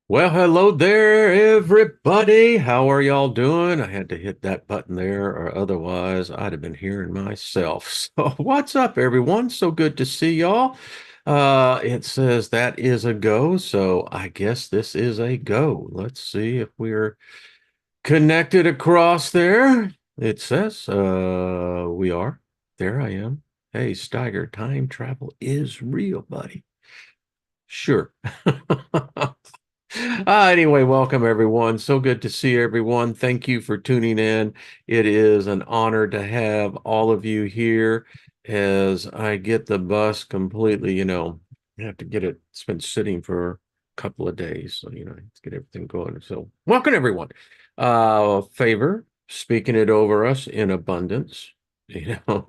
Well, hello there, everybody. How are y'all doing? I had to hit that button there, or otherwise I'd have been hearing myself. So, what's up, everyone? So good to see y'all. It says that is a go, so I guess this is a go. Let's see if we're connected across there. It says we are. There I am. Hey, Steiger, time travel is real, buddy. Sure. Anyway, welcome everyone. So good to see everyone. Thank you for tuning in. It is an honor to have all of you here as I get the bus completely, I have to get it. It's been sitting for a couple of days. So, let's get everything going. So, welcome everyone. Favor, speaking it over us in abundance. You know,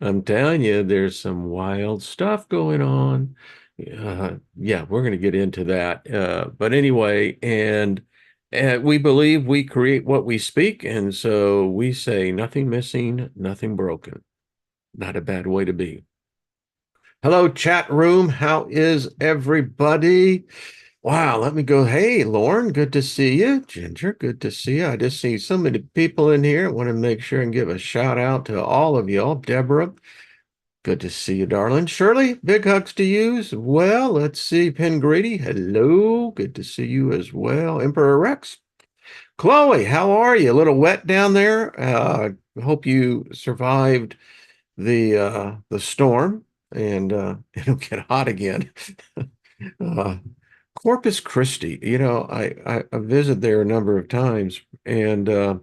I'm telling you, there's some wild stuff going on. Yeah, we're going to get into that. But anyway, and we believe we create what we speak. And so we say nothing missing, nothing broken. Not a bad way to be. Hello, chat room. How is everybody? Wow, let me go. Hey, Lauren, good to see you. Ginger, good to see you. I just see so many people in here. I want to make sure and give a shout out to all of y'all. Deborah, good to see you, darling. Shirley, big hugs to you as well. Let's see. Penn Grady, hello. Good to see you as well. Emperor Rex. Chloe, how are you? A little wet down there. Hope you survived the storm and it'll get hot again. uh, Corpus Christi, I visited there a number of times and Terry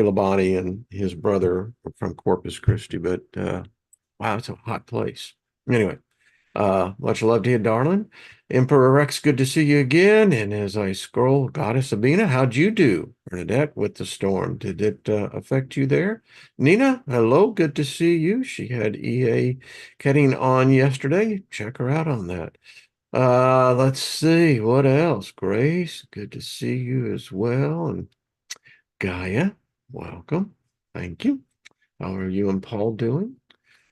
Labonte and his brother are from Corpus Christi, but wow, it's a hot place. Anyway, much love to you, darling. Emperor Rex, good to see you again. And as I scroll, Goddess Sabina, how'd you do? Bernadette, with the storm, did it affect you there? Nina, hello, good to see you. She had EA getting on yesterday. Check her out on that. Let's see, what else? Grace, good to see you as well. And Gaia, welcome. Thank you. How are you and Paul doing?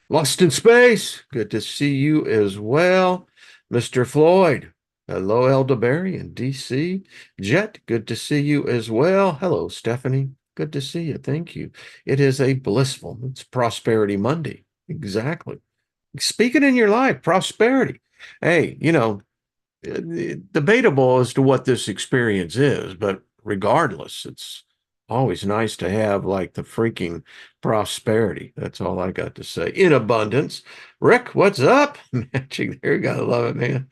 Lost in Space, good to see you as well. Mr. Floyd, hello, Elderberry in DC. Jet, good to see you as well. Hello, Stephanie, good to see you. Thank you. It is a blissful, it's Prosperity Monday. Exactly. Speaking in your life, prosperity. Hey, debatable as to what this experience is, but regardless, it's always nice to have like the freaking prosperity. That's all I got to say. In abundance. Rick, what's up? Matching there. Gotta love it, man.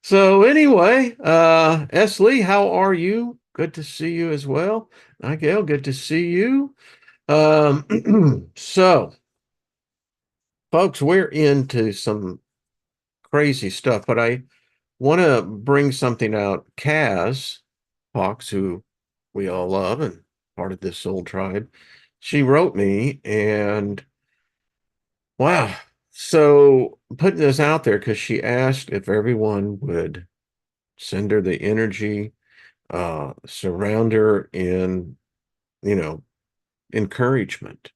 So anyway, S. Lee, how are you? Good to see you as well. Nigel, good to see you. So folks, we're into some crazy stuff, but I want to bring something out. Kaz Fox, who we all love and part of this soul tribe, she wrote me and wow. So putting this out there because she asked if everyone would send her the energy, surround her in, you know, encouragement.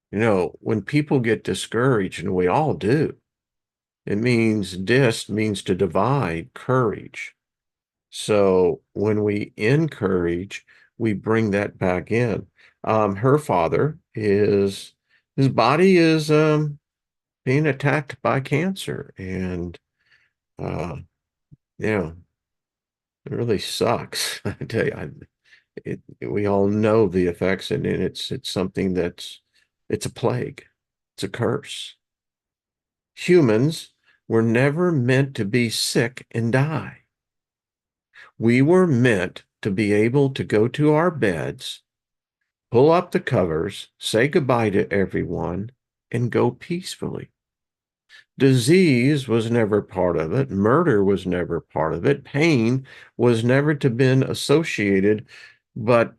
When people get discouraged, and we all do, it means means to divide courage. So when we encourage, we bring that back in. Her father is his body is being attacked by cancer, and uh, yeah, it really sucks. I tell you, we all know the effects, and it's something it's a plague, it's a curse. Humans were never meant to be sick and die. We were meant to be able to go to our beds, pull up the covers, say goodbye to everyone, and go peacefully. Disease was never part of it. Murder was never part of it. Pain was never to been associated, but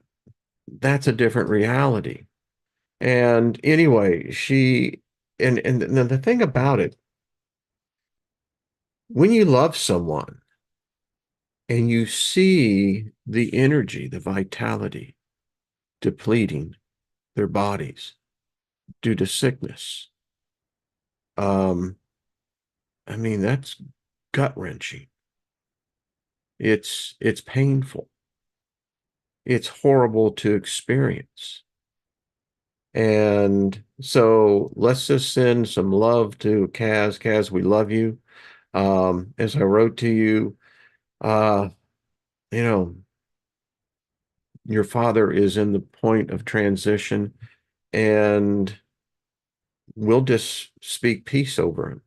that's a different reality. And anyway, and the thing about it, when you love someone and you see the energy, the vitality depleting their bodies due to sickness, um, I mean, that's gut wrenching. It's painful. It's horrible to experience. And so let's just send some love to Kaz. Kaz, we love you. As I wrote to you, uh, you know, your father is in the point of transition, and we'll just speak peace over him.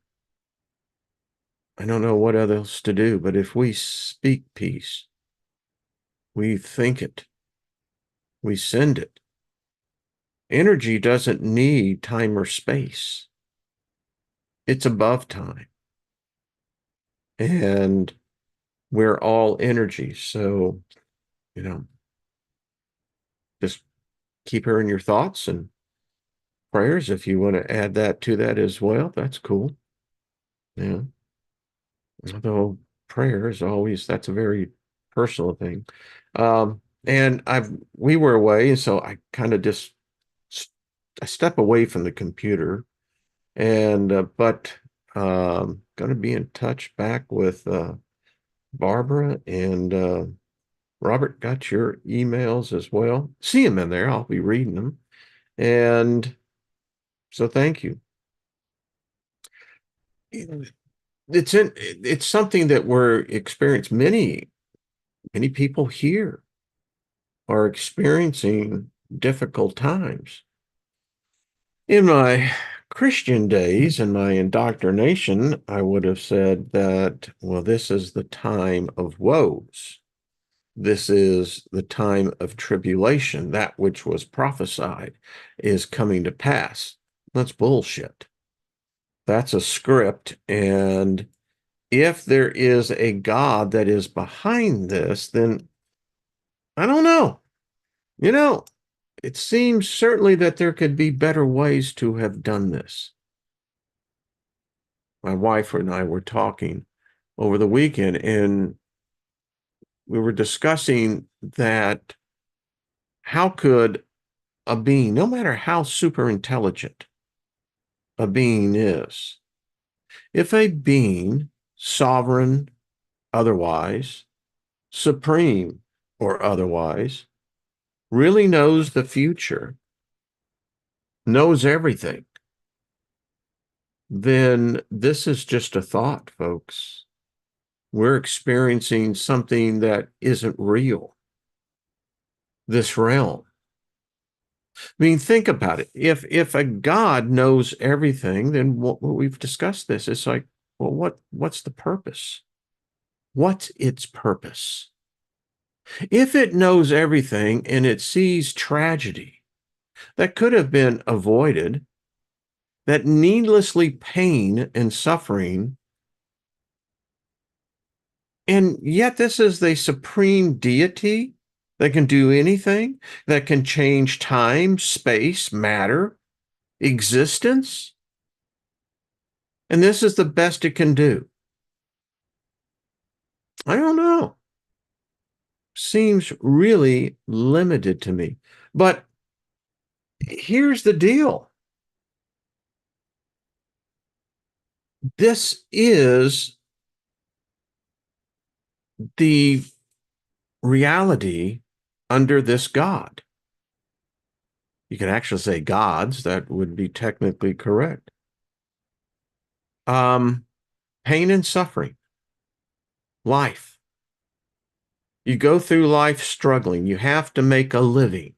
I don't know what else to do, but if we speak peace, we think it, we send it. Energy doesn't need time or space. It's above time. And we're all energy. So, you know, just keep her in your thoughts and prayers. If you want to add that to that as well, that's cool. Yeah. Although prayer is always, that's a very personal thing. And we were away, so I kind of just I step away from the computer, and but going to be in touch back with Barbara, and Robert got your emails as well. See them in there. I'll be reading them. And so thank you. It's something that we're experiencing. Many people here are experiencing difficult times. In my Christian days and my indoctrination, I would have said that, well, this is the time of woes. This is the time of tribulation. That which was prophesied is coming to pass. That's bullshit. That's a script. And if there is a God that is behind this, then I don't know. You know, it seems certainly that there could be better ways to have done this. My wife and I were talking over the weekend, and we were discussing that how could a being, no matter how super intelligent a being is, if a being, sovereign, otherwise, supreme, or otherwise, really knows the future, knows everything, then this is just a thought, folks. We're experiencing something that isn't real, this realm. I mean, think about it. If a God knows everything, then we've discussed this. It's like, well, what's the purpose? What's its purpose? If it knows everything and it sees tragedy that could have been avoided, that needlessly pain and suffering, and yet this is the supreme deity that can do anything, that can change time, space, matter, existence, and this is the best it can do. I don't know. Seems really limited to me. But here's the deal. This is the reality under this God. You can actually say gods, that would be technically correct. Pain and suffering, life. You go through life struggling. You have to make a living.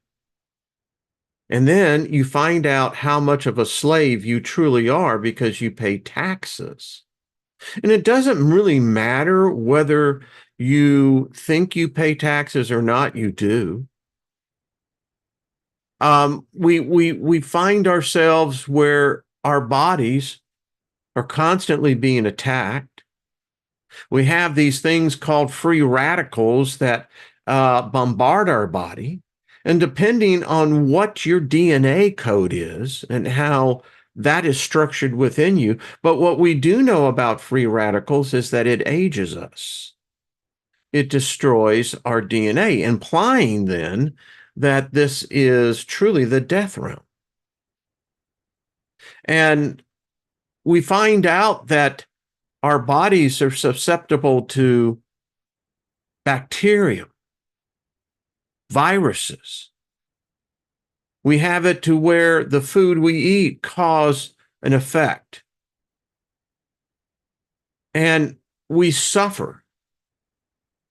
And then you find out how much of a slave you truly are because you pay taxes. And it doesn't really matter whether you think you pay taxes or not, you do. We find ourselves where our bodies are constantly being attacked. We have these things called free radicals that bombard our body. And depending on what your DNA code is and how that is structured within you. But what we do know about free radicals is that it ages us. It destroys our DNA, implying then that this is truly the death realm. And we find out that our bodies are susceptible to bacterium, viruses. We have it to where the food we eat cause an effect. And we suffer.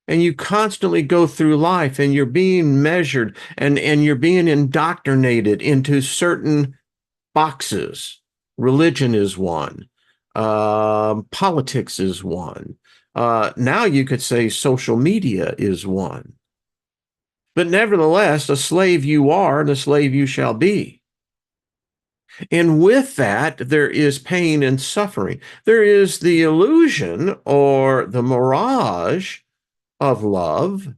And you constantly go through life and you're being measured and you're being indoctrinated into certain boxes. Religion is one. Politics is one. Now you could say social media is one. But nevertheless, a slave you are and a slave you shall be. And with that, there is pain and suffering. There is the illusion or the mirage of love.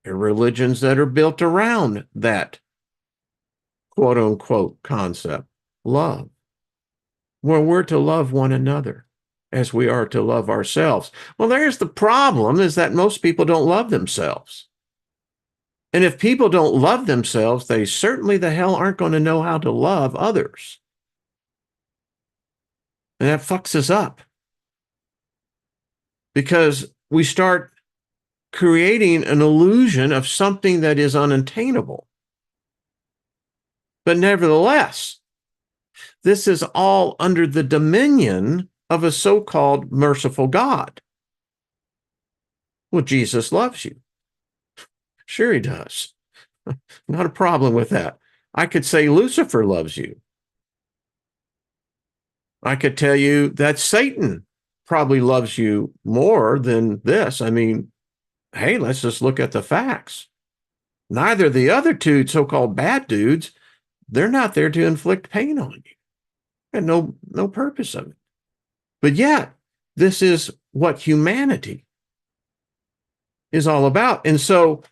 There are religions that are built around that quote unquote concept, love, where we're to love one another as we are to love ourselves. Well, there's the problem, is that most people don't love themselves. And if people don't love themselves, they certainly the hell aren't going to know how to love others. And that fucks us up because we start creating an illusion of something that is unattainable. But nevertheless, this is all under the dominion of a so-called merciful God. Well, Jesus loves you. Sure he does. Not a problem with that. I could say Lucifer loves you. I could tell you that Satan probably loves you more than this. I mean, hey, let's just look at the facts. Neither the other two so-called bad dudes, they're not there to inflict pain on you. And no purpose of it. But yet, this is what humanity is all about. And so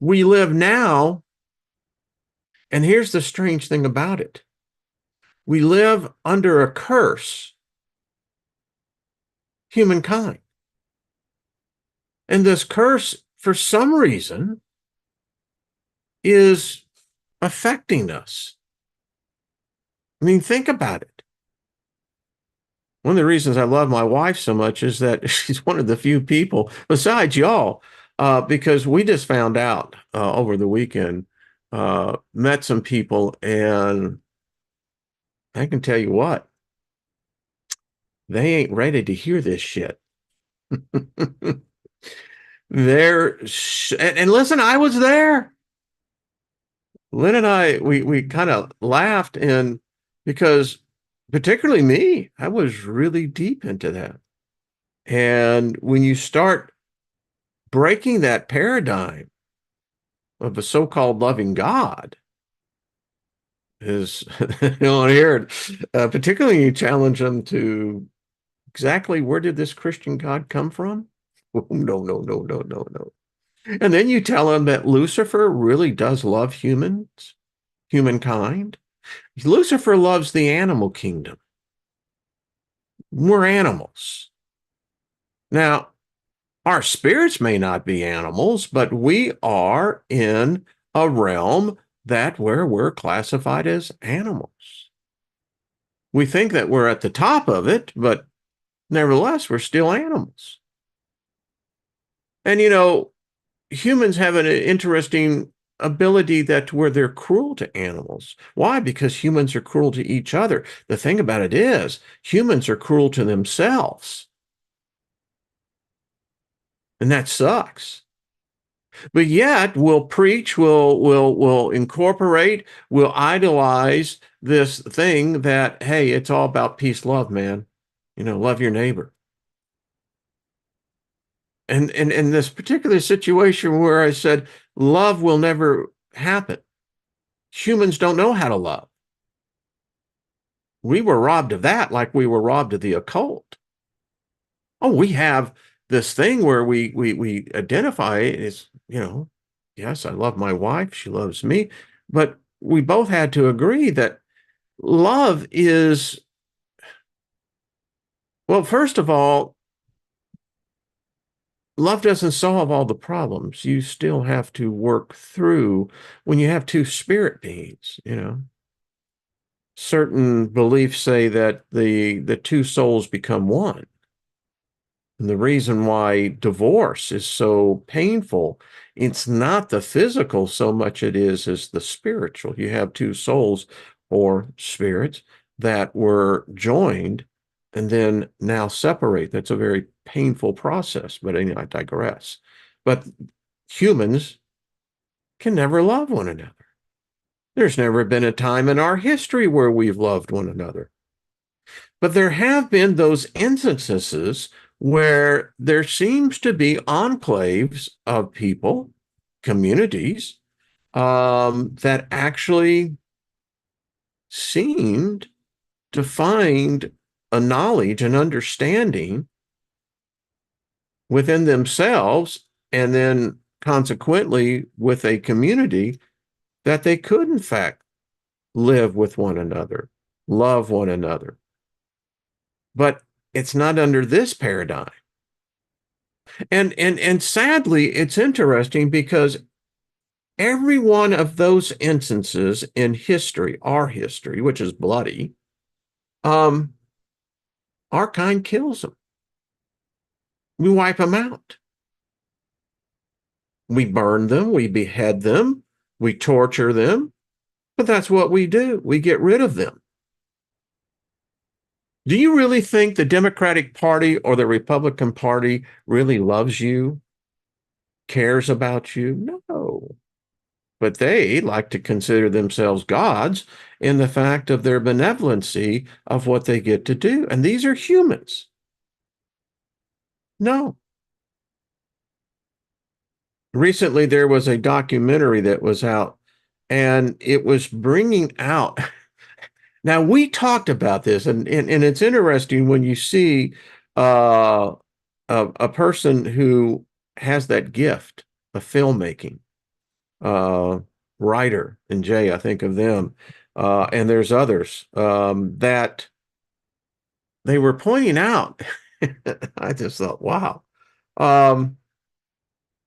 we live now, and here's the strange thing about it. We live under a curse, humankind. And this curse, for some reason, is affecting us. I mean, think about it. One of the reasons I love my wife so much is that she's one of the few people, besides y'all, because we just found out over the weekend, met some people, and I can tell you what, they ain't ready to hear this shit. And listen, I was there. Lynn and I, we kind of laughed, and because particularly me, I was really deep into that. And when you start breaking that paradigm of a so-called loving God, is you know, here, particularly you challenge them to exactly where did this Christian God come from? Oh, no. And then you tell them that Lucifer really does love humankind. Lucifer loves the animal kingdom. We're animals. Now, our spirits may not be animals, but we are in a realm that where we're classified as animals. We think that we're at the top of it, but nevertheless, we're still animals. And, you know, humans have an interesting ability that where they're cruel to animals. Why? Because humans are cruel to each other. The thing about it is, humans are cruel to themselves. And that sucks. But yet we'll preach, we'll incorporate, we'll idolize this thing that, hey, it's all about peace, love, man. You know, love your neighbor. And in this particular situation where I said love will never happen, humans don't know how to love. We were robbed of that like we were robbed of the occult. Oh, we have this thing where we identify it as, you know, yes, I love my wife, she loves me, but we both had to agree that love is, well, first of all, love doesn't solve all the problems. You still have to work through when you have two spirit beings, you know. Certain beliefs say that the two souls become one. And the reason why divorce is so painful, it's not the physical so much it is as the spiritual. You have two souls or spirits that were joined and then now separate. That's a very painful process, but anyway, I digress. But humans can never love one another. There's never been a time in our history where we've loved one another. But there have been those instances where there seems to be enclaves of people, communities, that actually seemed to find a knowledge and understanding within themselves, and then consequently with a community, that they could, in fact, live with one another, love one another. But it's not under this paradigm. And sadly, it's interesting because every one of those instances in history, our history, which is bloody, our kind kills them. We wipe them out. We burn them, we behead them, we torture them, but that's what we do. We get rid of them. Do you really think the Democratic Party or the Republican Party really loves you, cares about you? No. But they like to consider themselves gods in the fact of their benevolency of what they get to do. And these are humans. No. Recently, there was a documentary that was out, and it was bringing out. Now, we talked about this, and it's interesting when you see a person who has that gift of filmmaking, Ryder and Jay, I think of them, and there's others that they were pointing out. I just thought, wow,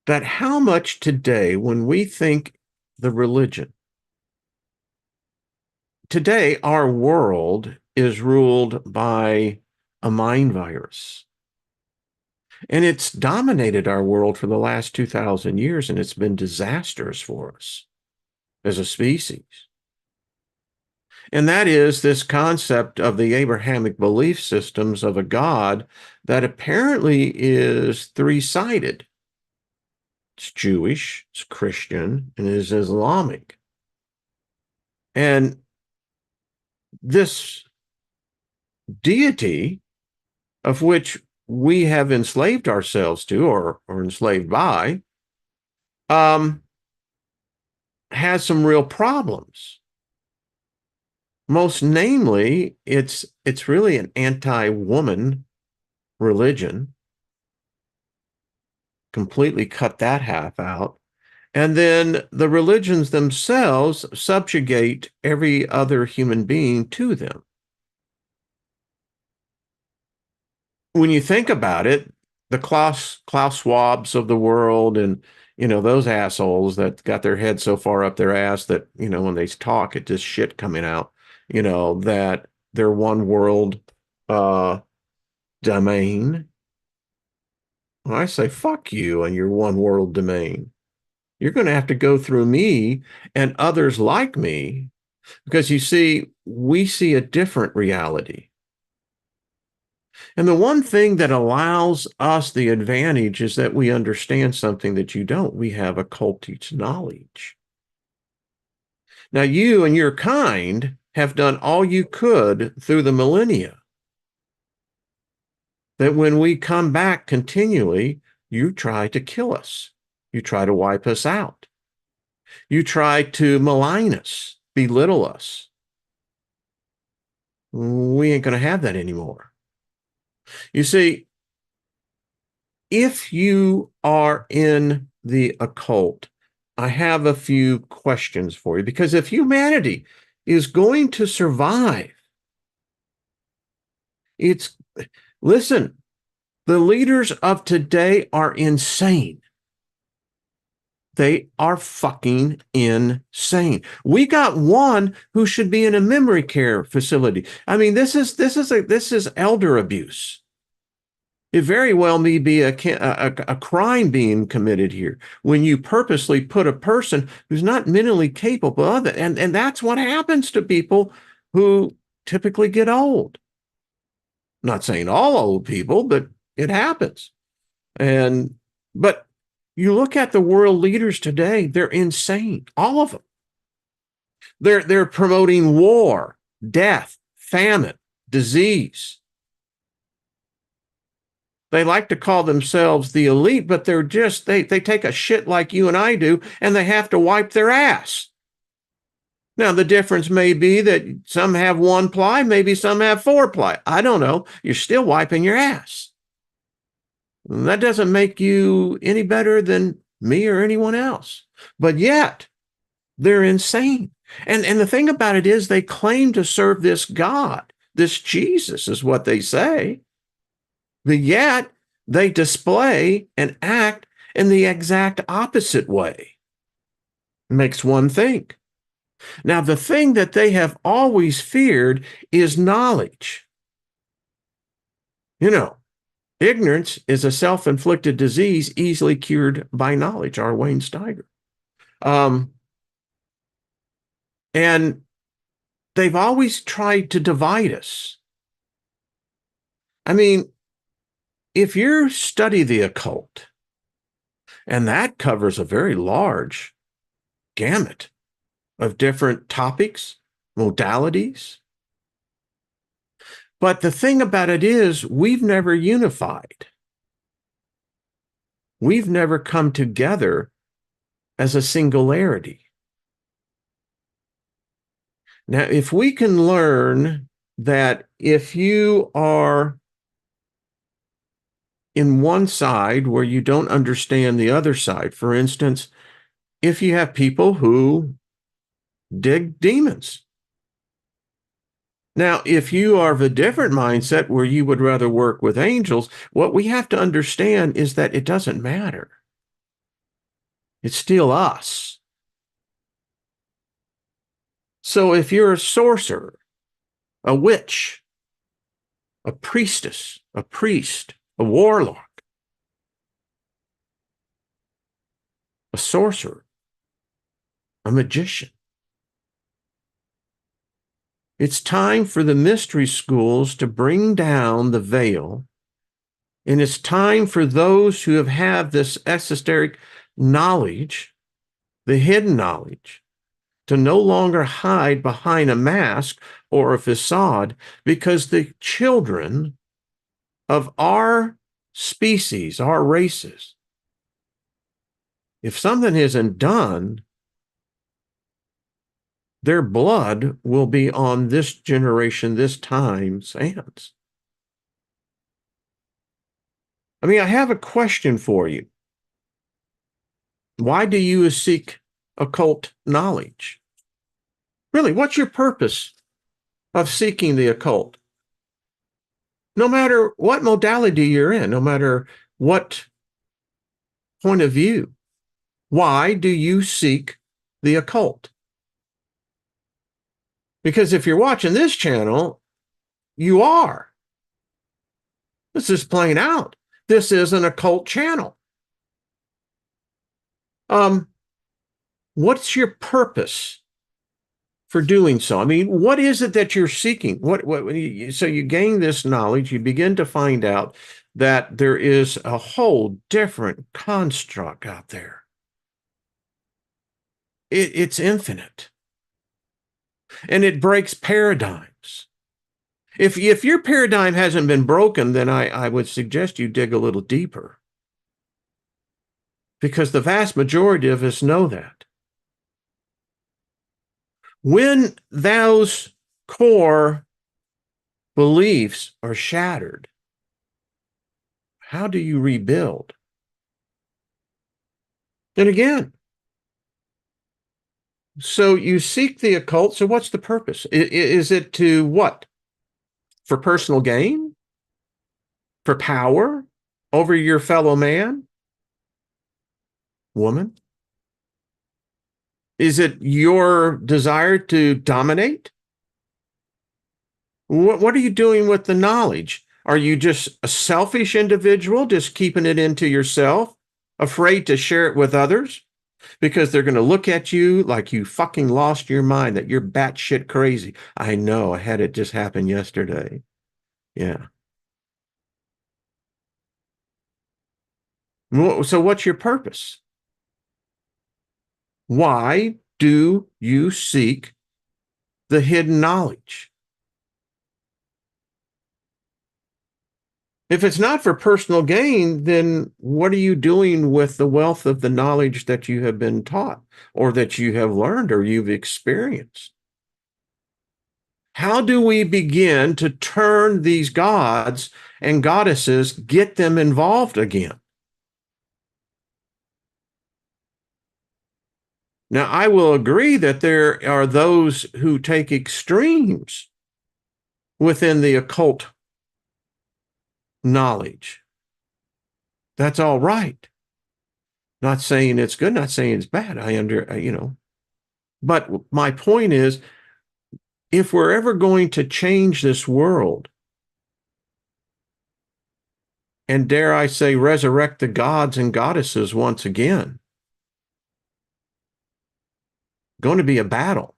that how much today, when we think the religion, today our world is ruled by a mind virus. And it's dominated our world for the last 2,000 years, and it's been disastrous for us as a species. And that is this concept of the Abrahamic belief systems of a God that apparently is three-sided. It's Jewish, it's Christian, and it is Islamic. And this deity of which we have enslaved ourselves to or enslaved by has some real problems. Most namely, it's really an anti-woman religion. Completely cut that half out. And then the religions themselves subjugate every other human being to them. When you think about it, the Klaus Schwabs of the world and, those assholes that got their head so far up their ass that, when they talk, it's just shit coming out, that they're one world domain. Well, I say, fuck you and your one world domain. You're going to have to go through me and others like me because you see, we see a different reality. And the one thing that allows us the advantage is that we understand something that you don't. We have occultist knowledge. Now, you and your kind have done all you could through the millennia. That when we come back continually, you try to kill us. You try to wipe us out. You try to malign us, belittle us. We ain't going to have that anymore. You see, if you are in the occult, I have a few questions for you, because if humanity is going to survive, listen, the leaders of today are insane. They are fucking insane. We got one who should be in a memory care facility. I mean, this is elder abuse. It very well may be a crime being committed here when you purposely put a person who's not mentally capable of it. And that's what happens to people who typically get old. I'm not saying all old people, but it happens. But you look at the world leaders today, they're insane. All of them. They're promoting war, death, famine, disease. They like to call themselves the elite, but they're just, they take a shit like you and I do, and they have to wipe their ass. Now, the difference may be that some have one ply, maybe some have four ply. I don't know. You're still wiping your ass. That doesn't make you any better than me or anyone else. But yet, they're insane. And the thing about it is they claim to serve this God, this Jesus is what they say. But yet they display and act in the exact opposite way. It makes one think. Now, the thing that they have always feared is knowledge. You know, ignorance is a self-inflicted disease easily cured by knowledge, R. Wayne Steiger. And they've always tried to divide us. I mean, if you study the occult, and that covers a very large gamut of different topics, modalities. But the thing about it is, we've never unified. We've never come together as a singularity. Now, if we can learn that if you are in one side where you don't understand the other side, for instance, if you have people who dig demons. Now, if you are of a different mindset where you would rather work with angels, what we have to understand is that it doesn't matter. It's still us. So if you're a sorcerer, a witch, a priestess, a priest, a warlock, a sorcerer, a magician, it's time for the mystery schools to bring down the veil, and it's time for those who have had this esoteric knowledge, the hidden knowledge, to no longer hide behind a mask or a facade, because the children of our species, our races, if something isn't done, their blood will be on this generation, this time's hands. I mean, I have a question for you. Why do you seek occult knowledge? Really, what's your purpose of seeking the occult? No matter what modality you're in, no matter what point of view, why do you seek the occult? Because if you're watching this channel, you are. This is plain out. This is an occult channel. What's your purpose for doing so? I mean, what is it that you're seeking? So you gain this knowledge, you begin to find out that there is a whole different construct out there. It's infinite. And it breaks paradigms. If your paradigm hasn't been broken, then I would suggest you dig a little deeper. Because the vast majority of us know that. When those core beliefs are shattered, how do you rebuild? And again, so you seek the occult. So what's the purpose? Is it to what? For personal gain? For power over your fellow man? Woman? Is it your desire to dominate? What are you doing with the knowledge Are you just a selfish individual, just keeping it into yourself, afraid to share it with others because they're going to look at you like you fucking lost your mind, that you're batshit crazy? I know, I had it just happen yesterday. Yeah. So what's your purpose? Why do you seek the hidden knowledge? If it's not for personal gain, then what are you doing with the wealth of the knowledge that you have been taught or that you have learned or you've experienced? How do we begin to turn these gods and goddesses, get them involved again? Now, I will agree that there are those who take extremes within the occult knowledge. That's all right. Not saying it's good, not saying it's bad. But my point is, if we're ever going to change this world, and dare I say, resurrect the gods and goddesses once again, going to be a battle.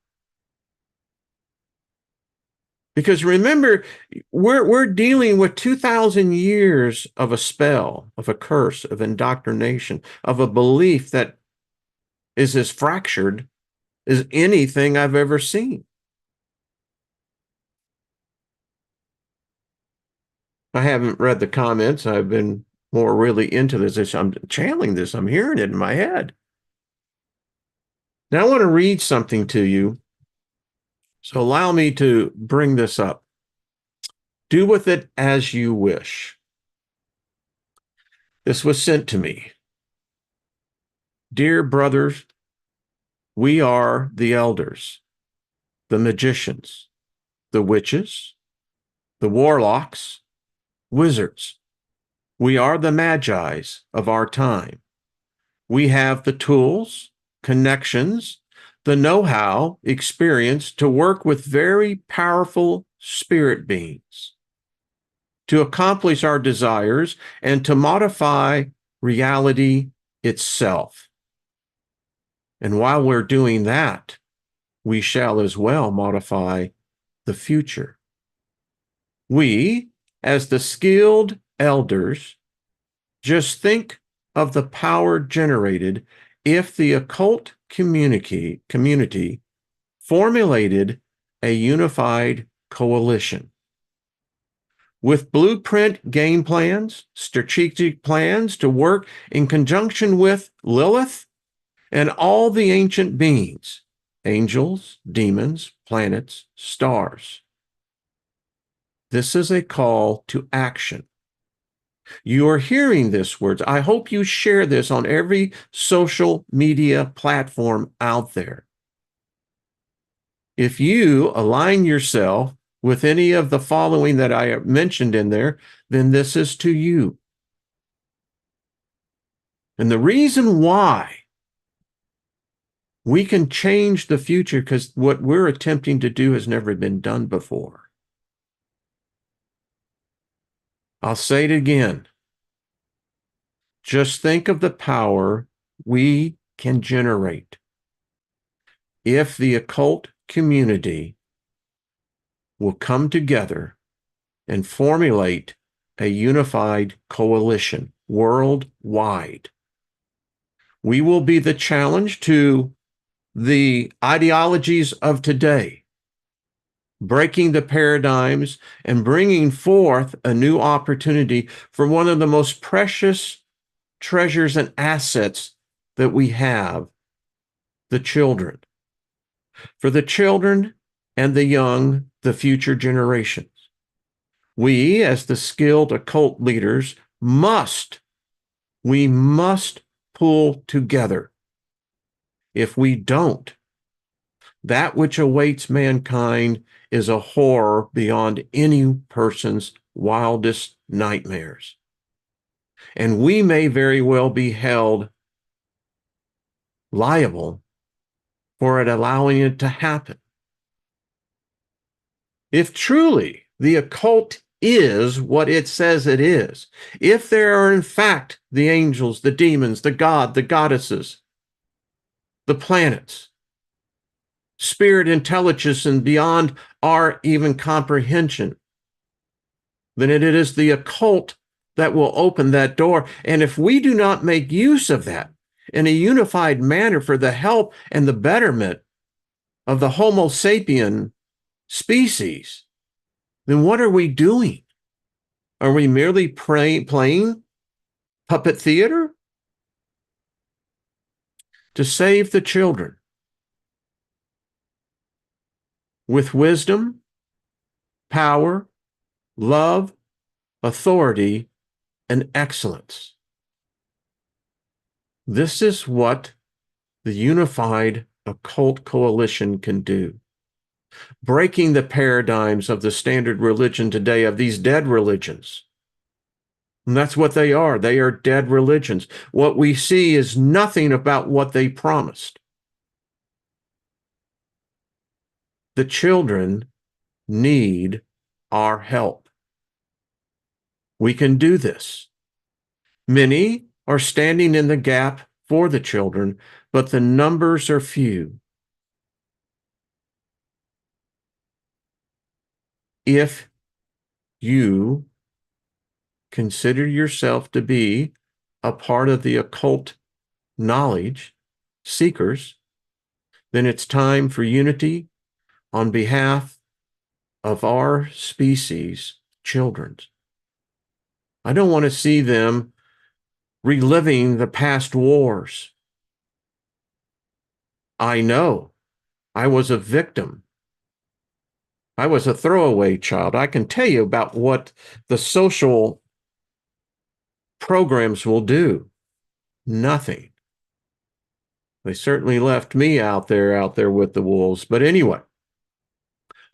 Because remember, we're dealing with 2,000 years of a spell, of a curse, of indoctrination, of a belief that is as fractured as anything I've ever seen. I haven't read the comments. I've been more really into this. I'm channeling this. I'm hearing it in my head. Now I want to read something to you. So allow me to bring this up. Do with it as you wish. This was sent to me. Dear brothers, we are the elders, the magicians, the witches, the warlocks, wizards. We are the magi's of our time. We have the tools, connections, the know-how, experience to work with very powerful spirit beings, to accomplish our desires and to modify reality itself. And while we're doing that, we shall as well modify the future. We, as the skilled elders, just think of the power generated if the occult community formulated a unified coalition with blueprint game plans, strategic plans to work in conjunction with Lilith and all the ancient beings, angels, demons, planets, stars. This is a call to action. You are hearing this words. I hope you share this on every social media platform out there. If you align yourself with any of the following that I mentioned in there, then this is to you. And the reason why we can change the future, because what we're attempting to do has never been done before. I'll say it again. Just think of the power we can generate if the occult community will come together and formulate a unified coalition worldwide. We will be the challenge to the ideologies of today, breaking the paradigms and bringing forth a new opportunity for one of the most precious treasures and assets that we have, the children. For the children and the young, the future generations. We, as the skilled occult leaders, must pull together. If we don't, that which awaits mankind is a horror beyond any person's wildest nightmares. And we may very well be held liable for it allowing it to happen. If truly the occult is what it says it is, if there are in fact the angels, the demons, the god, the goddesses, the planets, spirit intelligence and beyond our even comprehension, then it is the occult that will open that door. And if we do not make use of that in a unified manner for the help and the betterment of the Homo sapien species, then what are we doing? Are we merely playing puppet theater? To save the children with wisdom, power, love, authority, and excellence. This is what the unified occult coalition can do. Breaking the paradigms of the standard religion today, of these dead religions. And that's what they are. They are dead religions. What we see is nothing about what they promised. The children need our help. We can do this. Many are standing in the gap for the children, but the numbers are few. If you consider yourself to be a part of the occult knowledge seekers, then it's time for unity on behalf of our species' children. I don't want to see them reliving the past wars. I know I was a victim. I was a throwaway child. I can tell you about what the social programs will do. Nothing. They certainly left me out there with the wolves. But anyway,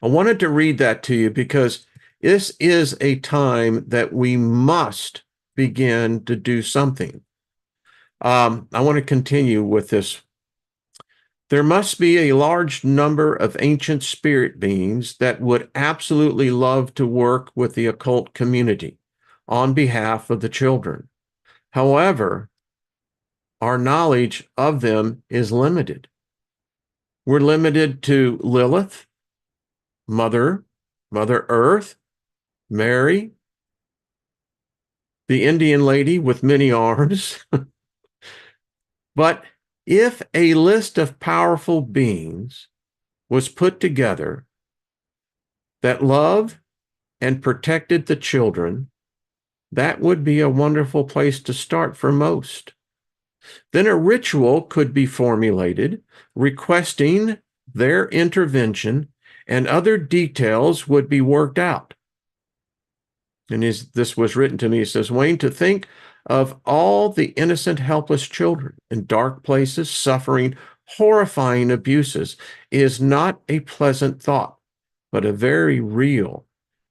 I wanted to read that to you because this is a time that we must begin to do something. I want to continue with this. There must be a large number of ancient spirit beings that would absolutely love to work with the occult community on behalf of the children. However, our knowledge of them is limited. We're limited to Lilith, Mother Earth, Mary, the Indian lady with many arms. But if a list of powerful beings was put together that loved and protected the children, that would be a wonderful place to start for most. Then a ritual could be formulated requesting their intervention, and other details would be worked out. And this was written to me. He says, Wayne, to think of all the innocent, helpless children in dark places suffering horrifying abuses is not a pleasant thought, but a very real,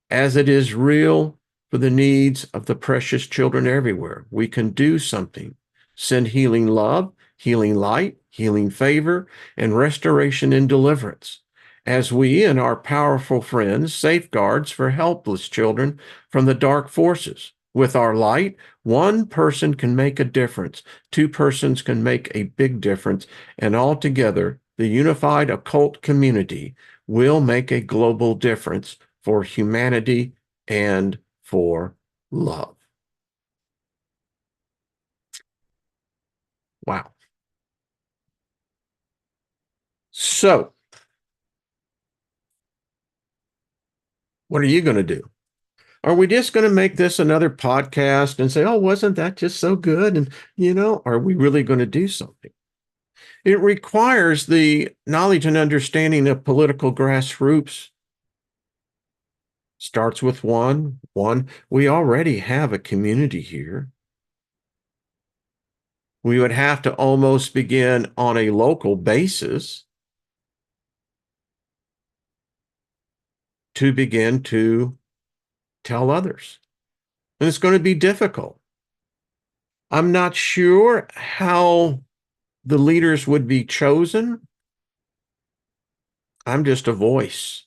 as it is real for the needs of the precious children everywhere. We can do something. Send healing love, healing light, healing favor, and restoration and deliverance, as we and our powerful friends safeguards for helpless children from the dark forces. With our light, one person can make a difference, two persons can make a big difference, and altogether, the unified occult community will make a global difference for humanity and for love. Wow. So, what are you going to do? Are we just going to make this another podcast and say, oh, wasn't that just so good? And, are we really going to do something? It requires the knowledge and understanding of political grassroots. Starts with one. We already have a community here. We would have to almost begin on a local basis to begin to tell others. And it's going to be difficult. I'm not sure how the leaders would be chosen. I'm just a voice,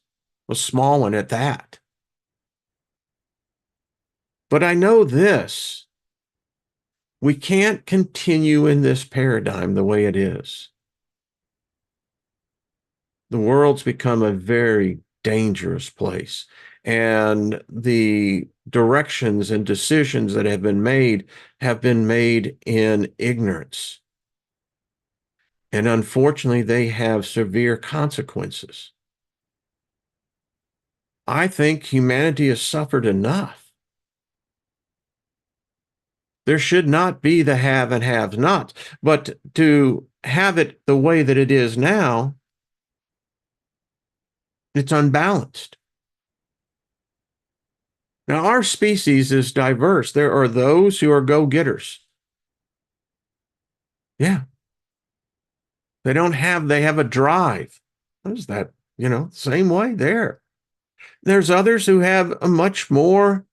a small one at that. But I know this. We can't continue in this paradigm the way it is. The world's become a very dangerous place. And the directions and decisions that have been made in ignorance. And unfortunately, they have severe consequences. I think humanity has suffered enough. There should not be the have and have nots, but to have it the way that it is now, it's unbalanced. Now, our species is diverse. There are those who are go-getters. Yeah. They have a drive. What is that? Same way there. There's others who have a much more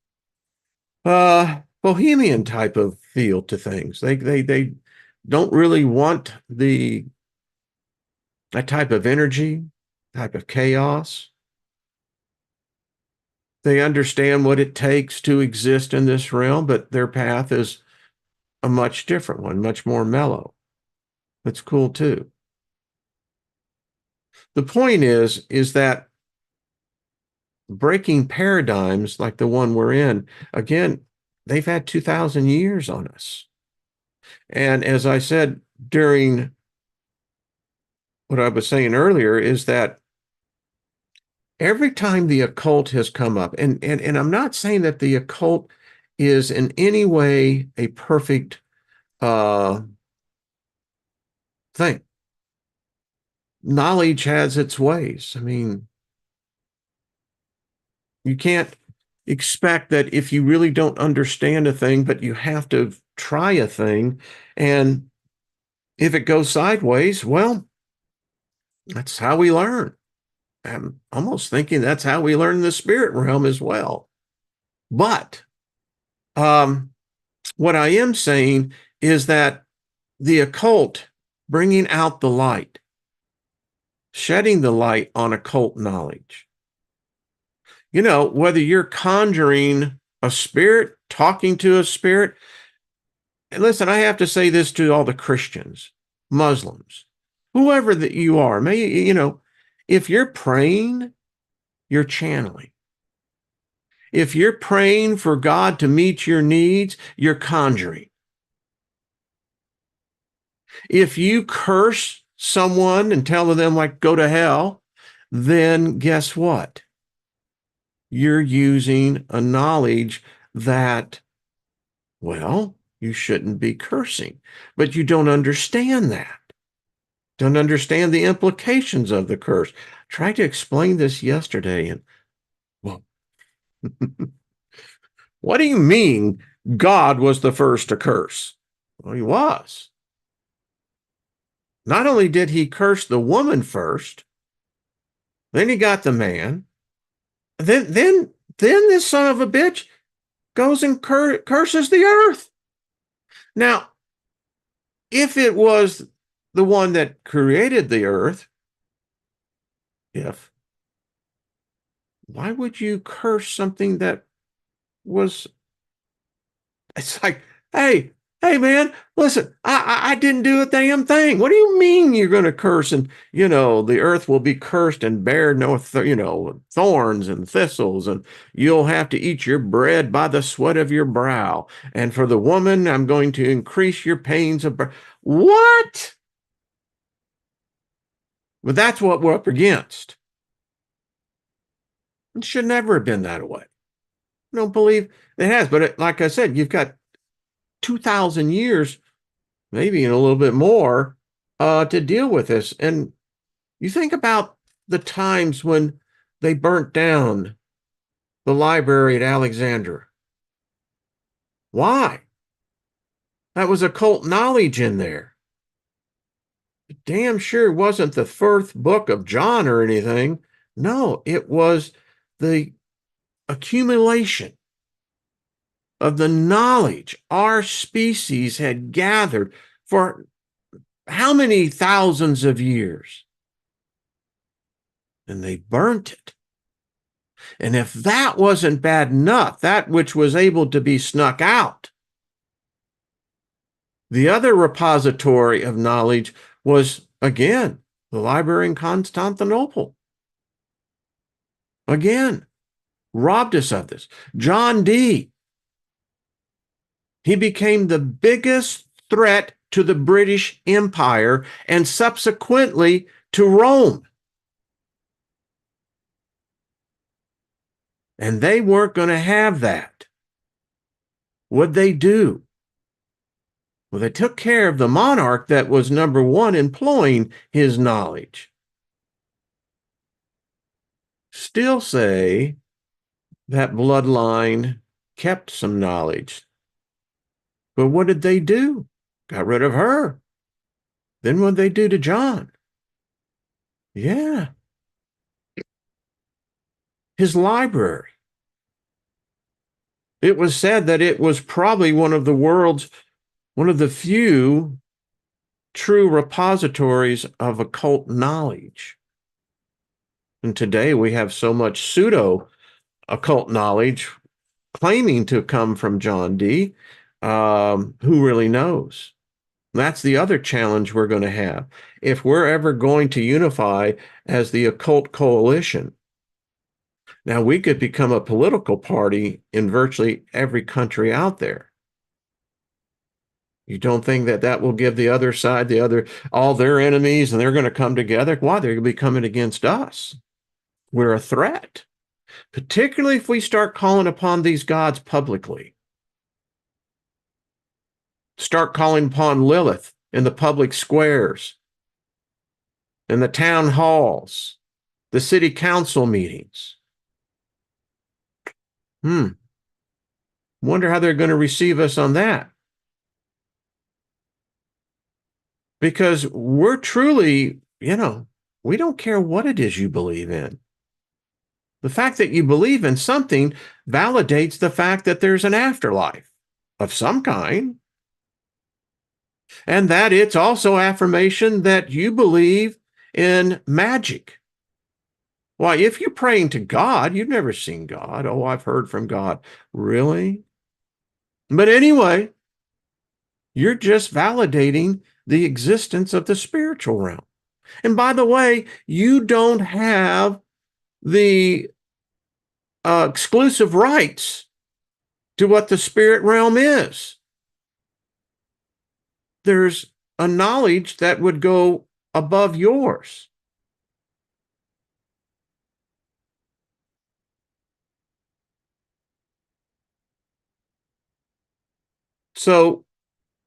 bohemian type of feel to things. They don't really want that type of energy, type of chaos. They understand what it takes to exist in this realm, but their path is a much different one, much more mellow. That's cool too. The point is that breaking paradigms like the one we're in, again, they've had 2,000 years on us. And as I said during what I was saying earlier, is that every time the occult has come up, and I'm not saying that the occult is in any way a perfect thing. Knowledge has its ways. I mean, you can't expect that if you really don't understand a thing, but you have to try a thing, and if it goes sideways, well, that's how we learn. I'm almost thinking that's how we learn the spirit realm as well. But what I am saying is that the occult, bringing out the light, shedding the light on occult knowledge, whether you're conjuring a spirit, talking to a spirit. And listen, I have to say this to all the Christians, Muslims, whoever that you are, if you're praying, you're channeling. If you're praying for God to meet your needs, you're conjuring. If you curse someone and tell them, like, go to hell, then guess what? You're using a knowledge that, well, you shouldn't be cursing, but you don't understand that. Don't understand the implications of the curse. I tried to explain this yesterday, and well, what do you mean God was the first to curse? Well, he was. Not only did he curse the woman first, then he got the man. Then this son of a bitch goes and curses the earth. Now, if it was the one that created the earth, why would you curse something that was, it's like, hey, man, listen, I didn't do a damn thing. What do you mean you're going to curse? And, the earth will be cursed and bear no, thorns and thistles, and you'll have to eat your bread by the sweat of your brow. And for the woman, I'm going to increase your pains of birth. What? But that's what we're up against. It should never have been that way. I don't believe it has. But like I said, you've got 2,000 years, maybe a little bit more, to deal with this. And you think about the times when they burnt down the library at Alexandria. Why? That was occult knowledge in there. Damn sure wasn't the first book of John or anything. No, it was the accumulation of the knowledge our species had gathered for how many thousands of years? And they burnt it. And if that wasn't bad enough, that which was able to be snuck out, the other repository of knowledge was, again, the library in Constantinople. Again, robbed us of this. John Dee, he became the biggest threat to the British Empire and subsequently to Rome. And they weren't going to have that. What'd they do? Well, they took care of the monarch that was number one employing his knowledge. Still say that bloodline kept some knowledge. But what did they do? Got rid of her. Then what did they do to John? Yeah. His library. It was said that it was probably one of the few true repositories of occult knowledge. And today we have so much pseudo occult knowledge claiming to come from John Dee. Who really knows? That's the other challenge we're going to have. If we're ever going to unify as the occult coalition, now we could become a political party in virtually every country out there. You don't think that that will give the other side, all their enemies, and they're going to come together? Why? They're going to be coming against us. We're a threat, particularly if we start calling upon these gods publicly. Start calling upon Lilith in the public squares, in the town halls, the city council meetings. Wonder how they're going to receive us on that. Because we're truly, we don't care what it is you believe in. The fact that you believe in something validates the fact that there's an afterlife of some kind. And that it's also affirmation that you believe in magic. Why, if you're praying to God, you've never seen God. Oh, I've heard from God. Really? But anyway, you're just validating the existence of the spiritual realm. And by the way, you don't have the exclusive rights to what the spirit realm is. There's a knowledge that would go above yours. So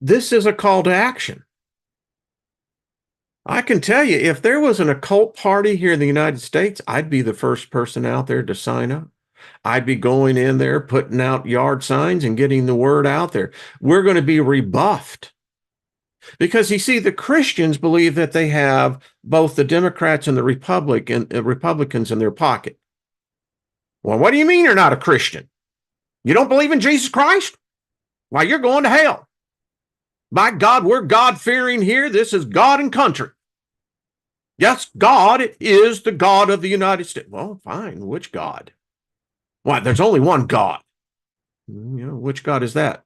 this is a call to action. I can tell you, if there was an occult party here in the United States, I'd be the first person out there to sign up. I'd be going in there, putting out yard signs and getting the word out there. We're going to be rebuffed. Because you see, the Christians believe that they have both the Democrats and the Republicans in their pocket. Well, what do you mean you're not a Christian? You don't believe in Jesus Christ? Why, you're going to hell. By God, we're God-fearing here. This is God and country. Yes, God is the God of the United States. Well, fine. Which God? Why, there's only one God. Which God is that?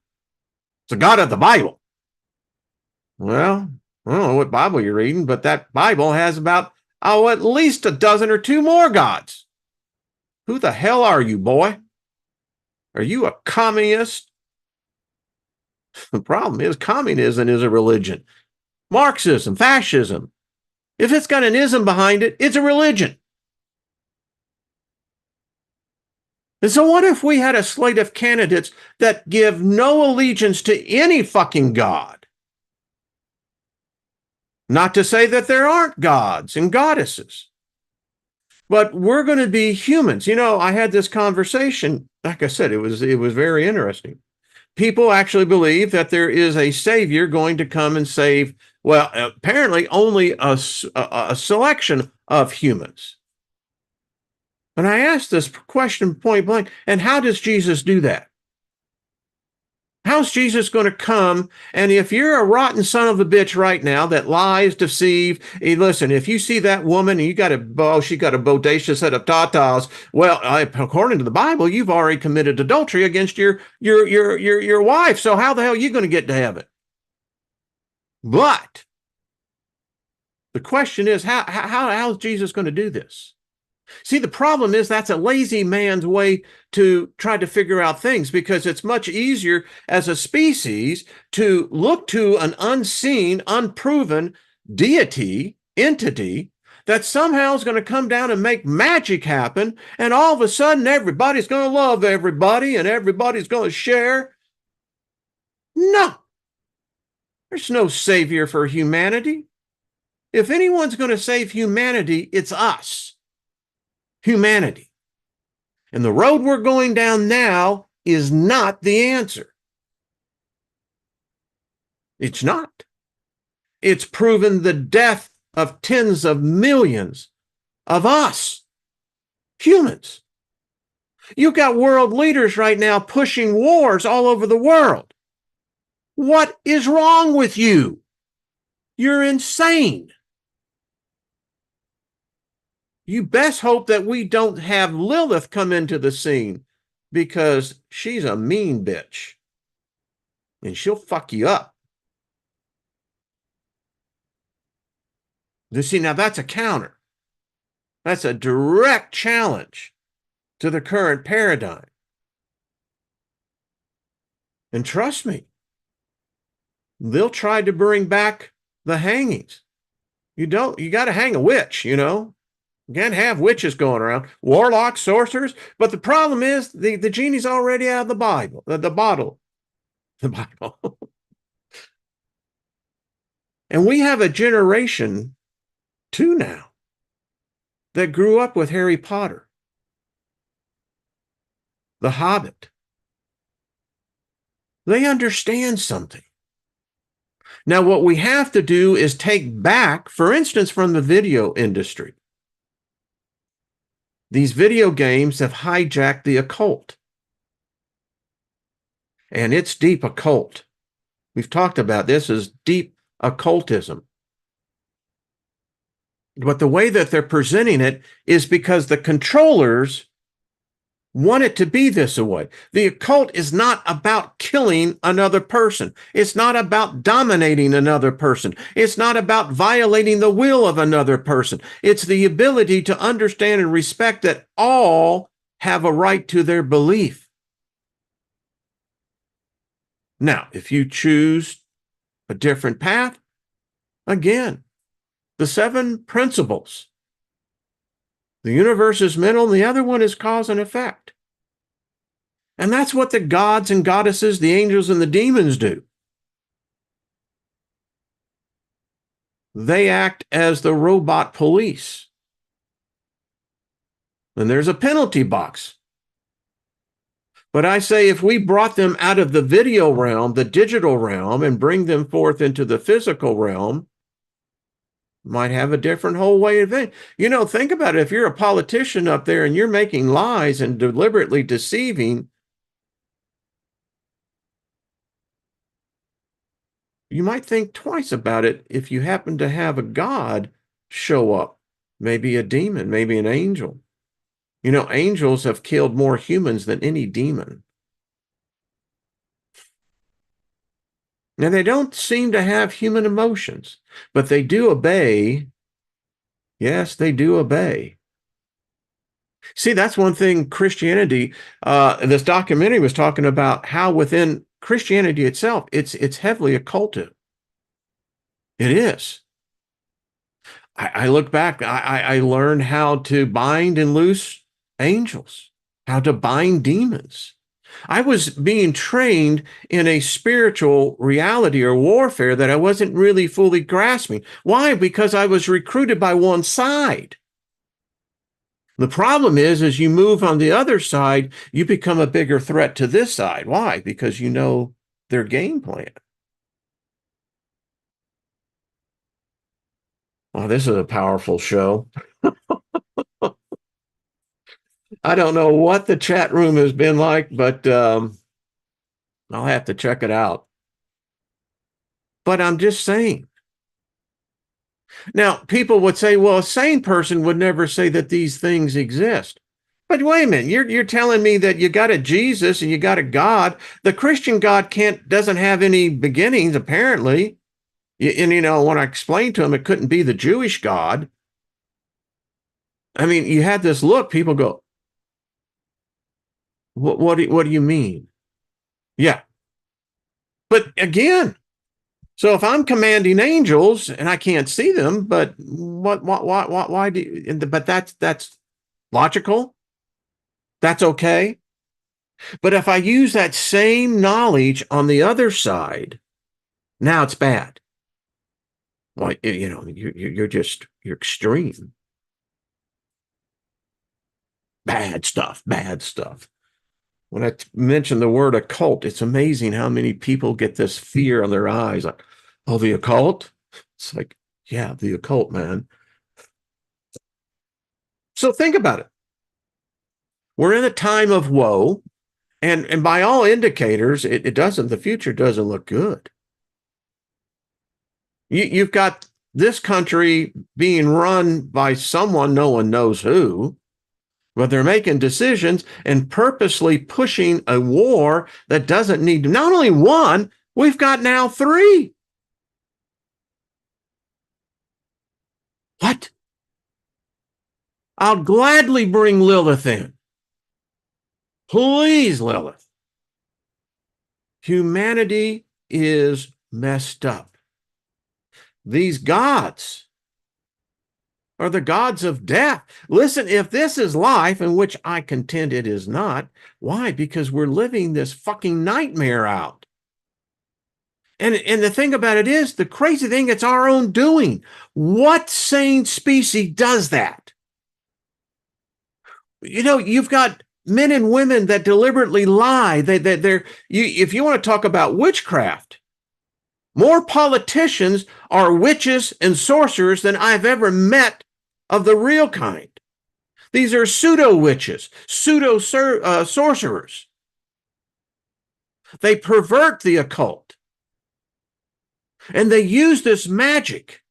It's the God of the Bible. Well, I don't know what Bible you're reading, but that Bible has about, at least a dozen or two more gods. Who the hell are you, boy? Are you a communist? The problem is communism is a religion. Marxism, fascism. If it's got an ism behind it, it's a religion. And so what if we had a slate of candidates that give no allegiance to any fucking God? Not to say that there aren't gods and goddesses, but we're going to be humans. I had this conversation. Like I said, it was very interesting. People actually believe that there is a savior going to come and save, well, apparently only a selection of humans. And I asked this question point blank, and how does Jesus do that? How's Jesus going to come? And if you're a rotten son of a bitch right now that lies, deceive, listen, if you see that woman and you got she got a bodacious set of tatas, well, according to the Bible, you've already committed adultery against your wife. So how the hell are you going to get to heaven? But the question is, how is Jesus going to do this? See, the problem is that's a lazy man's way to try to figure out things, because it's much easier as a species to look to an unseen, unproven deity, entity, that somehow is going to come down and make magic happen, and all of a sudden everybody's going to love everybody and everybody's going to share. No, there's no savior for humanity. If anyone's going to save humanity, it's us. Humanity. And the road we're going down now is not the answer. It's not. It's proven the death of tens of millions of us, humans. You've got world leaders right now pushing wars all over the world. What is wrong with you? You're insane. You best hope that we don't have Lilith come into the scene, because she's a mean bitch and she'll fuck you up. You see, now that's a counter. That's a direct challenge to the current paradigm. And trust me, they'll try to bring back the hangings. You got to hang a witch, you know. You can't have witches going around, warlocks, sorcerers. But the problem is the genie's already out of the Bible, the bottle. The Bible. And we have a generation too now that grew up with Harry Potter, The Hobbit. They understand something. Now, what we have to do is take back, for instance, from the video industry. These video games have hijacked the occult. And it's deep occult. We've talked about this as deep occultism. But the way that they're presenting it is because the controllers want it to be this way. The occult is not about killing another person. It's not about dominating another person. It's not about violating the will of another person. It's the ability to understand and respect that all have a right to their belief. Now, if you choose a different path, again, the 7 principles. The universe is mental, and the other one is cause and effect. And that's what the gods and goddesses, the angels and the demons do. They act as the robot police. And there's a penalty box. But I say if we brought them out of the video realm, the digital realm, and bring them forth into the physical realm, might have a different whole way of it. You know, think about it. If you're a politician up there and you're making lies and deliberately deceiving, you might think twice about it if you happen to have a god show up, maybe a demon, maybe an angel. You know, angels have killed more humans than any demon. Now, they don't seem to have human emotions, but they do obey. Yes, they do obey. See, that's one thing Christianity, this documentary was talking about how within Christianity itself, it's heavily occulted. It is. I look back, I learned how to bind and loose angels, how to bind demons. I was being trained in a spiritual reality or warfare that I wasn't really fully grasping. Why? Because I was recruited by one side. The problem is, as you move on the other side, you become a bigger threat to this side. Why? Because you know their game plan. Well, this is a powerful show. I don't know what the chat room has been like, but I'll have to check it out. But I'm just saying. Now, people would say, well, a sane person would never say that these things exist. But wait a minute, you're telling me that you got a Jesus and you got a God. The Christian God doesn't have any beginnings, apparently. And when I explained to him it couldn't be the Jewish God, I mean, you had this look, people go, what do you mean? Yeah. But again, so if I'm commanding angels and I can't see them, but why do you, but that's logical. That's okay. But if I use that same knowledge on the other side, now it's bad. Well, you're extreme. Bad stuff, bad stuff. When I mention the word occult, it's amazing how many people get this fear on their eyes. Like, oh, the occult? It's like, yeah, the occult, man. So think about it. We're in a time of woe, and by all indicators, the future doesn't look good. You've got this country being run by someone, no one knows who, but they're making decisions and purposely pushing a war that doesn't need not only one, we've got now three. What? I'll gladly bring Lilith in. Please, Lilith. Humanity is messed up. These gods are the gods of death. Listen, if this is life, in which I contend it is not, why? Because we're living this fucking nightmare out. And the thing about it is, the crazy thing, it's our own doing. What sane species does that? You've got men and women that deliberately lie. If you want to talk about witchcraft, more politicians are witches and sorcerers than I've ever met of the real kind. These are pseudo witches, pseudo sorcerers. They pervert the occult. And they use this magic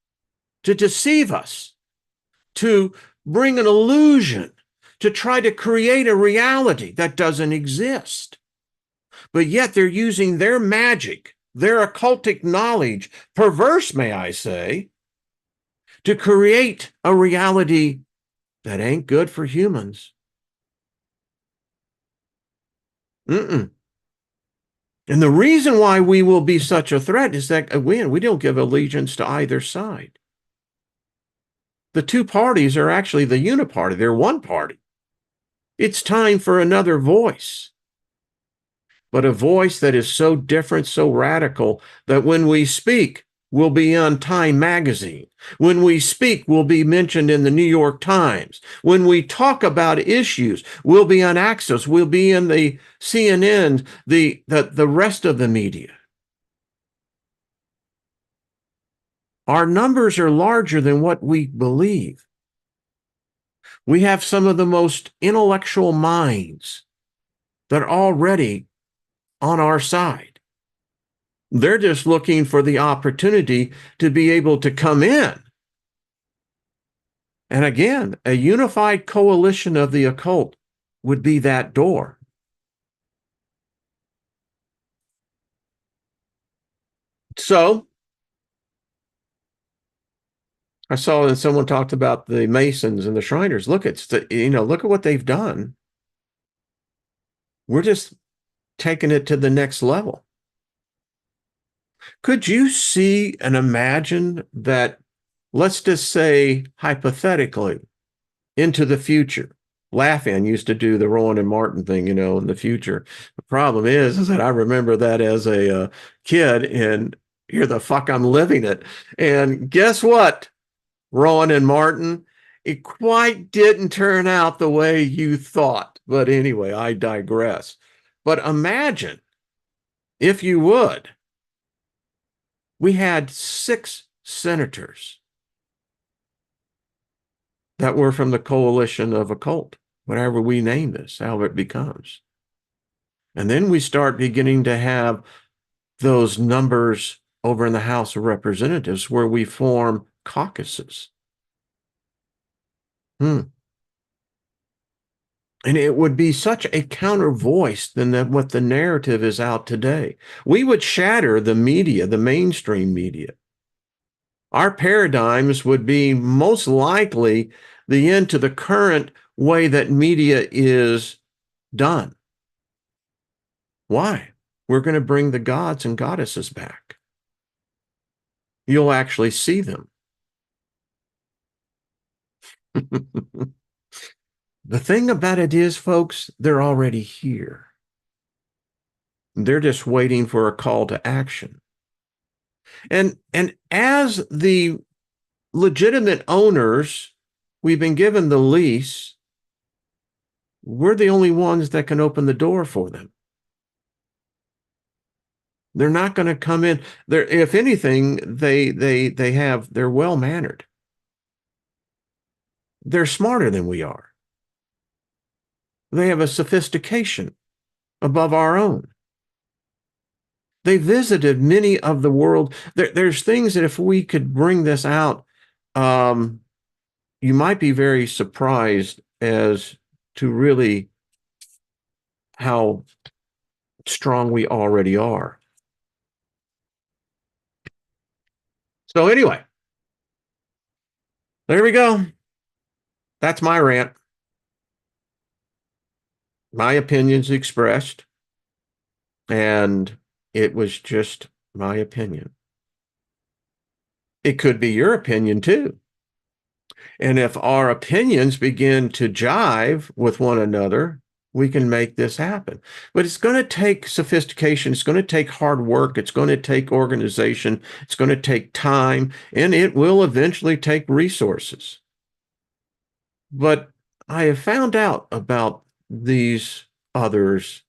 to deceive us, to bring an illusion, to try to create a reality that doesn't exist. But yet they're using their magic, their occultic knowledge, perverse, may I say, to create a reality that ain't good for humans. And the reason why we will be such a threat is that, again, we don't give allegiance to either side. The two parties are actually the uniparty. They're one party. It's time for another voice, but a voice that is so different, so radical, that when we speak, we'll be on Time magazine. When we speak, we'll be mentioned in the New York Times. When we talk about issues, we'll be on Axios. We'll be in the CNN, the rest of the media. Our numbers are larger than what we believe. We have some of the most intellectual minds that are already on our side. They're just looking for the opportunity to be able to come in. And again, a unified coalition of the occult would be that door. So I saw that someone talked about the Masons and the Shriners. Look at look at what they've done. We're just taking it to the next level. Could you see and imagine that, let's just say hypothetically, into the future? Laugh-In used to do the Rowan and Martin thing, in the future. The problem is that I remember that as a kid, and here the fuck I'm living it. And guess what? Rowan and Martin, it quite didn't turn out the way you thought. But anyway, I digress. But imagine, if you would, we had 6 senators that were from the coalition of occult, whatever we name this, however it becomes. And then we start beginning to have those numbers over in the House of Representatives where we form caucuses. And it would be such a counter voice than what the narrative is out today. We would shatter the media, the mainstream media. Our paradigms would be most likely the end to the current way that media is done. Why? We're going to bring the gods and goddesses back. You'll actually see them. The thing about it is, folks, they're already here. They're just waiting for a call to action. And as the legitimate owners, we've been given the lease. We're the only ones that can open the door for them. They're not going to come in. If anything, they're well-mannered. They're smarter than we are. They have a sophistication above our own. They visited many of the world. There's things that if we could bring this out, you might be very surprised as to really how strong we already are. So anyway, there we go. That's my rant. My opinions expressed, and it was just my opinion. It could be your opinion too. And if our opinions begin to jive with one another, we can make this happen. But it's going to take sophistication. It's going to take hard work. It's going to take organization. It's going to take time, and it will eventually take resources. But I have found out about these others.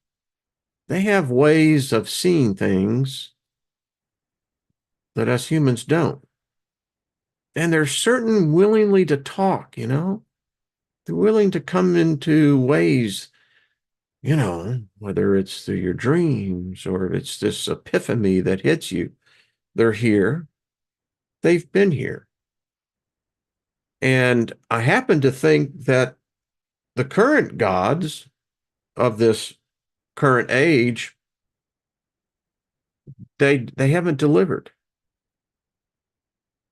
They have ways of seeing things that us humans don't. And they're certain willingly to talk, They're willing to come into ways, whether it's through your dreams or if it's this epiphany that hits you. They're here. They've been here. And I happen to think that the current gods of this current age, they haven't delivered.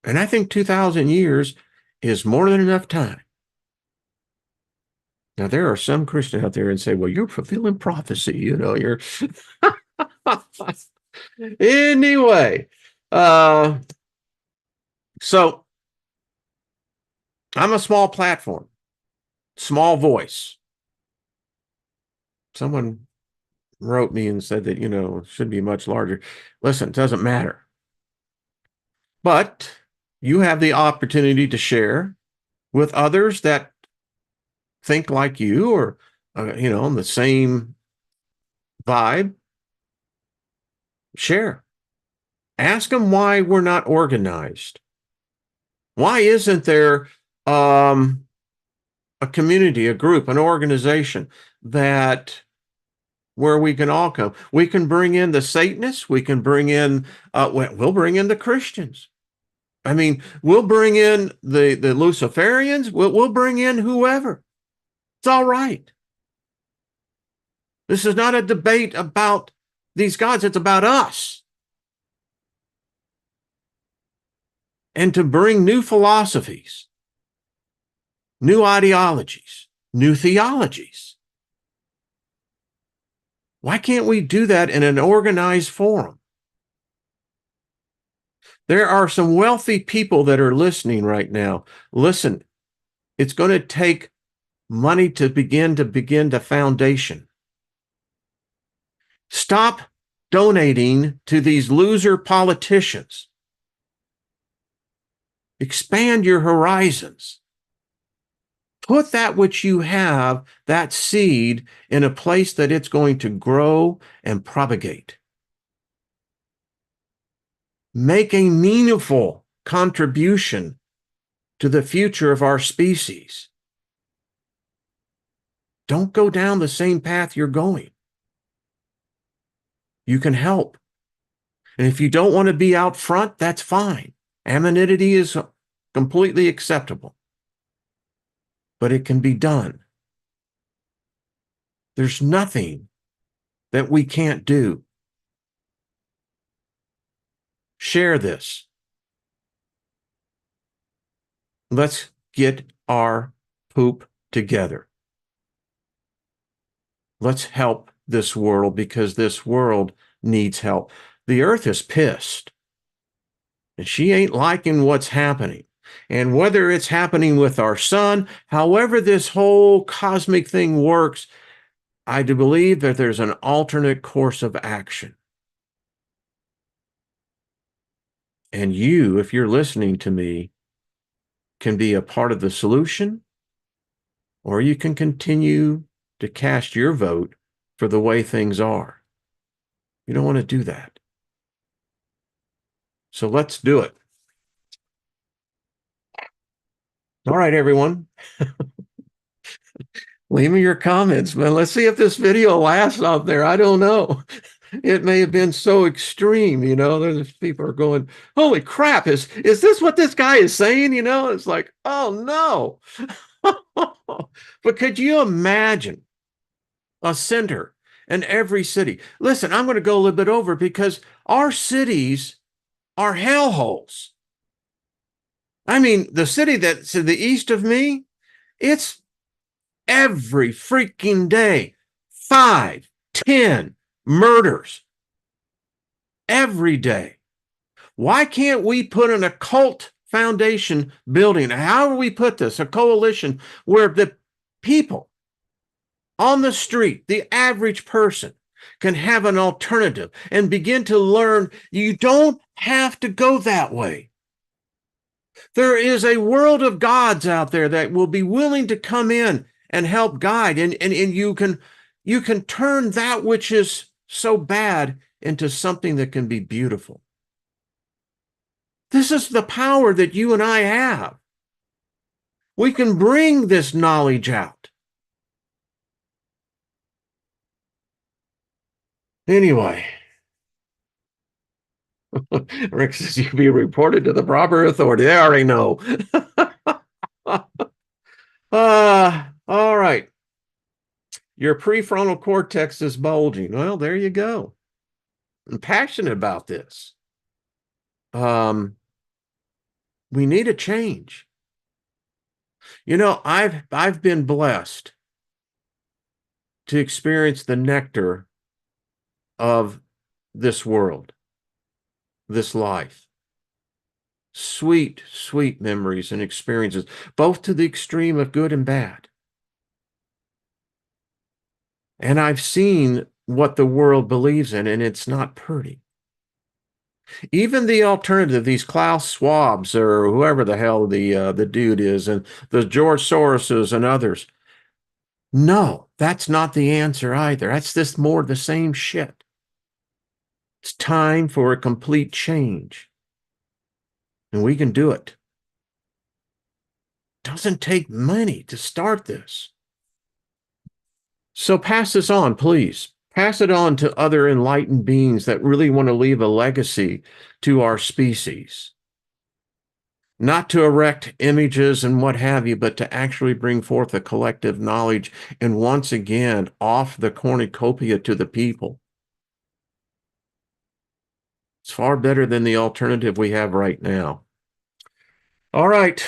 And I think 2,000 years is more than enough time. Now, there are some Christians out there and say, well, you're fulfilling prophecy, you're. Anyway, so I'm a small platform, small voice. Someone wrote me and said that, it should be much larger. Listen, it doesn't matter. But you have the opportunity to share with others that think like you or, on the same vibe. Share. Ask them why we're not organized. Why isn't there a community, a group, an organization where we can all come? We can bring in the Satanists. We can bring in, we'll bring in the Christians. I mean, we'll bring in the Luciferians. We'll bring in whoever. It's all right. This is not a debate about these gods. It's about us. And to bring new philosophies, new ideologies, new theologies. Why can't we do that in an organized forum? There are some wealthy people that are listening right now. Listen, it's going to take money to begin the foundation. Stop donating to these loser politicians. Expand your horizons. Put that which you have, that seed, in a place that it's going to grow and propagate. Make a meaningful contribution to the future of our species. Don't go down the same path you're going. You can help. And if you don't want to be out front, that's fine. Anonymity is completely acceptable. But it can be done. There's nothing that we can't do. Share this. Let's get our poop together. Let's help this world because this world needs help. The earth is pissed. And she ain't liking what's happening. And whether it's happening with our sun, however this whole cosmic thing works, I do believe that there's an alternate course of action. And you, if you're listening to me, can be a part of the solution, or you can continue to cast your vote for the way things are. You don't want to do that. So let's do it. All right, everyone. Leave me your comments, man. Let's see if this video lasts out there. I don't know. It may have been so extreme, you know. There's people are going, "Holy crap! Is this what this guy is saying?" You know, it's like, oh no. But could you imagine a center in every city? Listen, I'm going to go a little bit over because our cities are hellholes. I mean, the city that's to the east of me, it's every freaking day, 5, 10 murders every day. Why can't we put an occult foundation building? How do we put this? A coalition where the people on the street, the average person, can have an alternative and begin to learn you don't have to go that way. There is a world of gods out there that will be willing to come in and help guide. And you can turn that which is so bad into something that can be beautiful. This is the power that you and I have. We can bring this knowledge out. Anyway, Rick says you can be reported to the proper authority. They already know. All right. Your prefrontal cortex is bulging. Well, there you go. I'm passionate about this. We need a change. You know, I've been blessed to experience the nectar of this world, this life. Sweet, sweet memories and experiences, both to the extreme of good and bad. And I've seen what the world believes in, and it's not pretty. Even the alternative, these Klaus Schwabs or whoever the hell the dude is, and the George Soroses and others. No, that's not the answer either. That's just more the same shit. It's time for a complete change. And we can do it. Doesn't take money to start this. So pass this on, please. Pass it on to other enlightened beings that really want to leave a legacy to our species. Not to erect images and what have you, but to actually bring forth a collective knowledge and once again offer the cornucopia to the people. It's far better than the alternative we have right now. All right.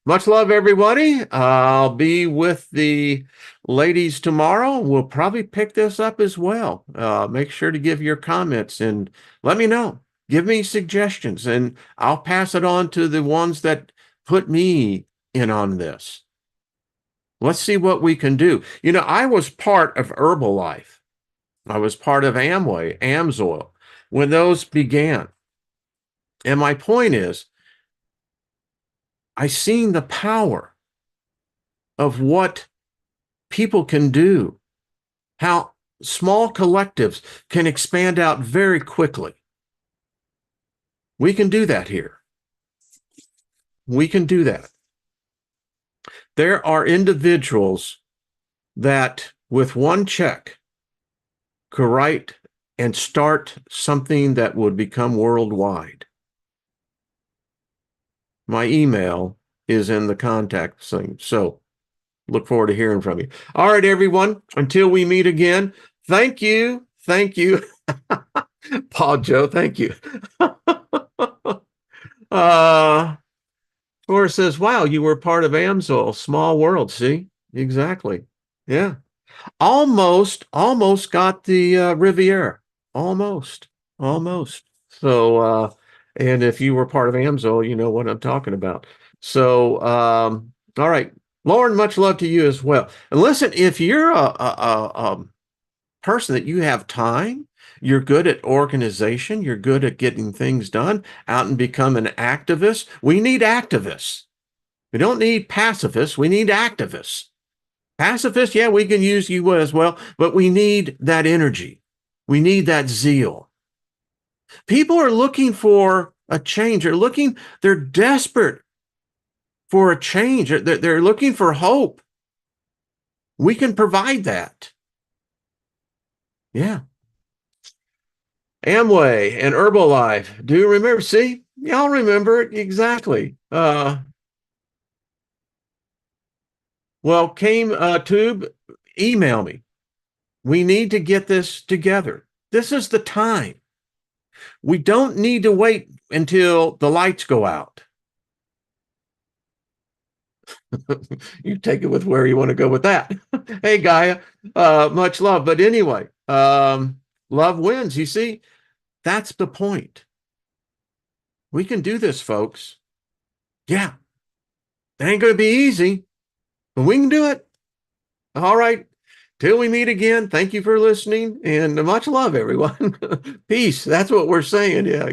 Much love, everybody. I'll be with the ladies tomorrow. We'll probably pick this up as well. Make sure to give your comments and let me know. Give me suggestions, and I'll pass it on to the ones that put me in on this. Let's see what we can do. You know, I was part of Herbalife. I was part of Amway, Amsoil, when those began. And my point is, I've seen the power of what people can do, how small collectives can expand out very quickly. We can do that here. We can do that. There are individuals that with one check could write and start something that would become worldwide. My email is in the contact thing. So look forward to hearing from you. All right, everyone. Until we meet again, thank you. Thank you. Paul Joe, thank you. Or says, wow, you were part of Amsoil. Small world. See? Exactly. Yeah. Almost got the Riviera. Almost. Almost. So, and if you were part of Amsoil, you know what I'm talking about. So, all right. Lauren, much love to you as well. And listen, if you're a person that you have time, you're good at organization, you're good at getting things done, out and become an activist. We need activists. We don't need pacifists. We need activists. Pacifists, yeah, we can use you as well, but we need that energy. We need that zeal. People are looking for a change. They're desperate for a change. They're looking for hope. We can provide that. Yeah. Amway and Herbalife. Do you remember? See, y'all remember it exactly. Well, came Tube, email me. We need to get this together. This is the time. We don't need to wait until the lights go out. You take it with where you want to go with that. Hey, Gaia, much love. But anyway, love wins. You see, that's the point. We can do this, folks. Yeah, it ain't going to be easy, but we can do it. All right. Till we meet again, thank you for listening and much love, everyone. Peace. That's what we're saying. Yeah.